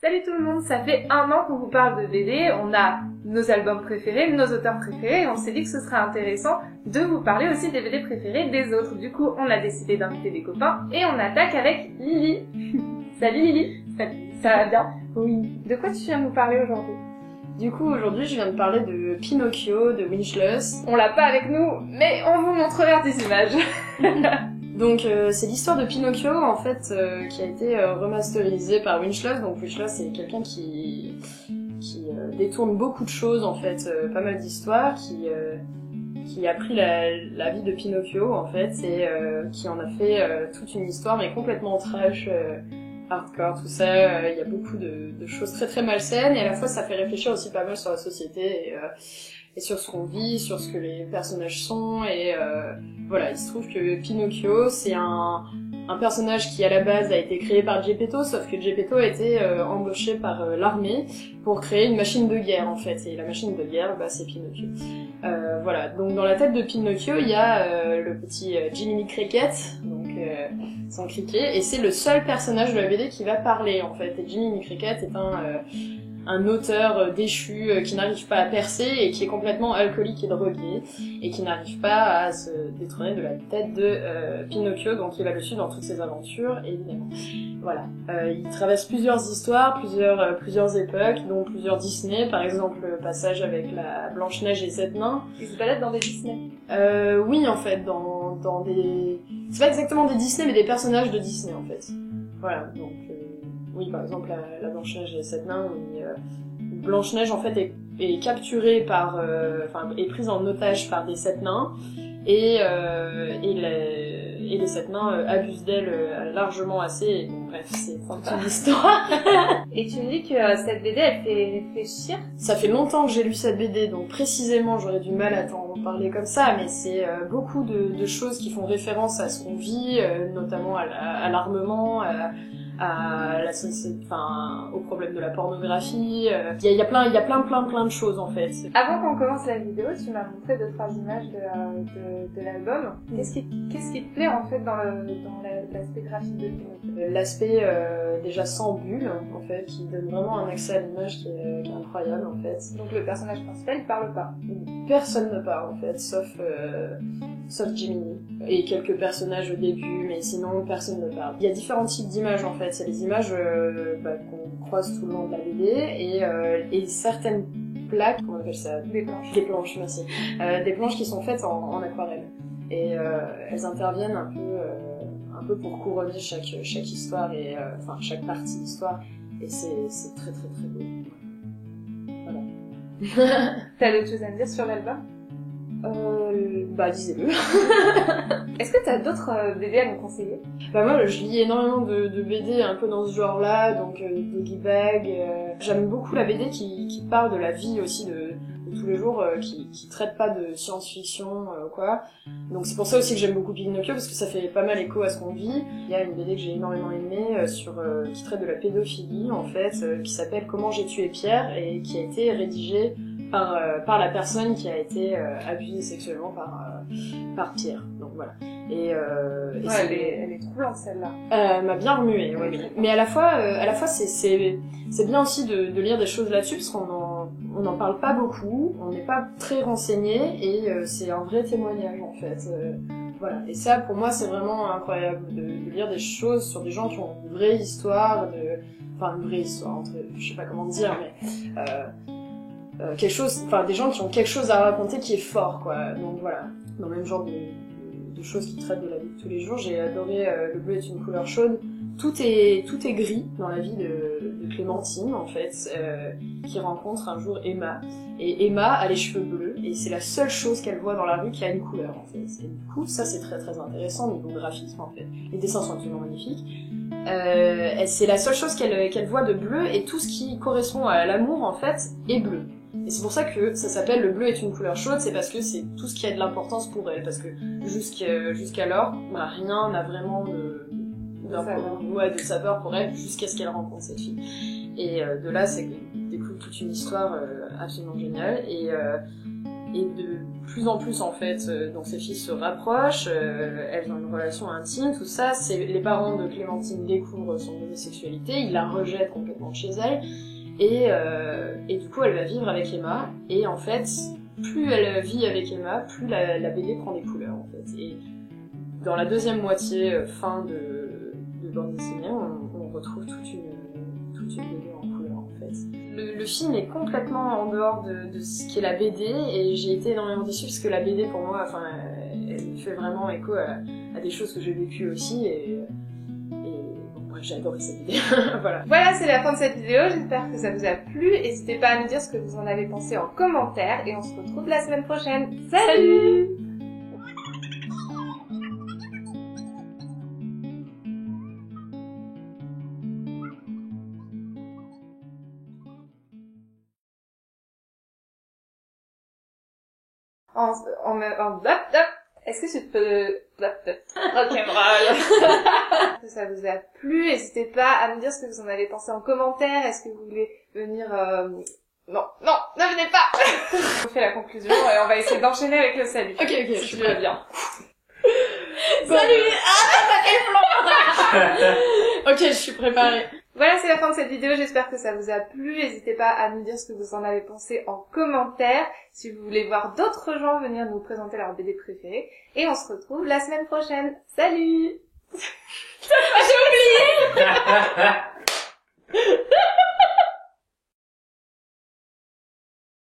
Salut tout le monde, ça fait 1 an qu'on vous parle de BD, on a nos albums préférés, nos auteurs préférés, et on s'est dit que ce serait intéressant de vous parler aussi des BD préférés des autres. Du coup, on a décidé d'inviter des copains, et on attaque avec Lily. Salut Lily. Salut. Ça va bien? Oui. De quoi tu viens nous parler aujourd'hui? Du coup, aujourd'hui, je viens de parler de Pinocchio, de Winchless. On l'a pas avec nous, mais on vous montrera des images. Donc c'est l'histoire de Pinocchio en fait qui a été remasterisée par Winchless. Donc Winchless c'est quelqu'un qui détourne beaucoup de choses en fait, pas mal d'histoires, qui a pris la vie de Pinocchio en fait et qui en a fait toute une histoire mais complètement trash, hardcore, tout ça. Il y a beaucoup de choses très très malsaines et à la fois ça fait réfléchir aussi pas mal sur la société et sur ce qu'on vit, sur ce que les personnages sont, et voilà, il se trouve que Pinocchio, c'est un personnage qui à la base a été créé par Geppetto, sauf que Geppetto a été embauché par l'armée pour créer une machine de guerre en fait, et la machine de guerre, bah, c'est Pinocchio. Voilà, donc dans la tête de Pinocchio, il y a le petit Jiminy Cricket, donc son criquet, et c'est le seul personnage de la BD qui va parler en fait, et Jiminy Cricket est un auteur déchu qui n'arrive pas à percer et qui est complètement alcoolique et drogué et qui n'arrive pas à se détrôner de la tête de Pinocchio, donc il va le suivre dans toutes ses aventures, évidemment. Voilà. Il traverse plusieurs histoires, plusieurs époques, dont plusieurs Disney, par exemple le passage avec la Blanche-Neige et 7 nains. Il se balade dans des Disney. Oui, en fait, dans des... C'est pas exactement des Disney, mais des personnages de Disney, en fait. Voilà, donc... Oui, par exemple, la Blanche-Neige et les 7 nains, Blanche-Neige, en fait, est capturée par... est prise en otage par des 7 nains, et les 7 nains abusent d'elle largement assez, et bon, bref, c'est une histoire. Et tu me dis que cette BD, elle fait réfléchir? Ça fait longtemps que j'ai lu cette BD, donc précisément, j'aurais du mal à t'en parler comme ça, mais c'est beaucoup de choses qui font référence à ce qu'on vit, notamment à l'armement, à la société, enfin, au problème de la pornographie. Il y a plein de choses en fait. Avant qu'on commence la vidéo, tu m'as montré 2-3 images de l'album. Qu'est-ce qui te plaît en fait dans l'aspect graphique de Pinocchio? L'aspect déjà sans bulle en fait, qui donne vraiment un accès à l'image qui est incroyable en fait. Donc le personnage principal il parle pas. Personne ne parle en fait, sauf Jiminy et quelques personnages au début, mais sinon personne ne parle. Il y a différents types d'images en fait. C'est les images qu'on croise tout le long de la BD et certaines plaques, comment on appelle ça? Des planches, merci. Des planches qui sont faites en aquarelle. Et elles interviennent un peu pour couronner chaque histoire et chaque partie d'histoire. Et c'est très très très beau. Voilà. T'as d'autres choses à me dire sur l'album? Disez-le. Est-ce que t'as d'autres BD à nous conseiller? Moi, je lis énormément de BD un peu dans ce genre-là, donc Doggy Bag. J'aime beaucoup la BD qui parle de la vie aussi de tous les jours, qui traite pas de science-fiction, quoi. Donc c'est pour ça aussi que j'aime beaucoup Pinocchio, parce que ça fait pas mal écho à ce qu'on vit. Il y a une BD que j'ai énormément aimée, qui traite de la pédophilie, en fait, qui s'appelle Comment j'ai tué Pierre, et qui a été rédigée par la personne qui a été abusée sexuellement par Pierre. Donc voilà. Elle est troublante celle-là. Elle m'a bien remuée, ouais. Mais à la fois c'est bien aussi de lire des choses là-dessus, parce qu'on n'en parle pas beaucoup, on n'est pas très renseigné, et c'est un vrai témoignage en fait. Voilà. Et ça, pour moi, c'est vraiment incroyable de lire des choses sur des gens qui ont une vraie histoire, une vraie histoire, je sais pas comment dire, mais des gens qui ont quelque chose à raconter qui est fort, quoi. Donc voilà, dans le même genre de choses qui traitent de la vie de tous les jours. J'ai adoré Le bleu est une couleur chaude. Tout est gris dans la vie de Clémentine, en fait, qui rencontre un jour Emma. Et Emma a les cheveux bleus, et c'est la seule chose qu'elle voit dans la rue qui a une couleur, en fait. Et du coup, ça c'est très très intéressant au niveau graphisme, en fait. Les dessins sont absolument magnifiques. C'est la seule chose qu'elle voit de bleu, et tout ce qui correspond à l'amour, en fait, est bleu. Et c'est pour ça que ça s'appelle Le bleu est une couleur chaude, c'est parce que c'est tout ce qui a de l'importance pour elle, parce que jusqu'alors, rien n'a vraiment de saveur pour elle, jusqu'à ce qu'elle rencontre cette fille. Et de là, c'est qu'elle découvre toute une histoire absolument géniale, Et de plus en plus, en fait, donc ces filles se rapprochent, elles ont une relation intime, tout ça. Les parents de Clémentine découvrent son homosexualité, ils la rejettent complètement de chez elle, et du coup, elle va vivre avec Emma, et en fait, plus elle vit avec Emma, plus la BD prend des couleurs, en fait. Et dans la deuxième moitié, fin de bande dessinée, on retrouve toute une BD en couleur, en fait. Le film est complètement en dehors de ce qu'est la BD, et j'ai été énormément déçue parce que la BD, pour moi, enfin, elle fait vraiment écho à des choses que j'ai vécues aussi, et bon, moi, j'ai adoré cette BD. Voilà. Voilà, c'est la fin de cette vidéo, j'espère que ça vous a plu. N'hésitez pas à nous dire ce que vous en avez pensé en commentaire, et on se retrouve la semaine prochaine. Salut. Est-ce que tu peux... Rock'n'roll. Que ça vous a plu, n'hésitez pas à me dire ce que vous en avez pensé en commentaire. Est-ce que vous voulez venir... Non, ne venez pas. On fait la conclusion et on va essayer d'enchaîner avec le salut. Ok, si tu veux bien. Salut. Ok, je suis préparée. Voilà, c'est la fin de cette vidéo, j'espère que ça vous a plu. N'hésitez pas à nous dire ce que vous en avez pensé en commentaire, si vous voulez voir d'autres gens venir nous présenter leur BD préférée. Et on se retrouve la semaine prochaine. Salut. J'ai oublié.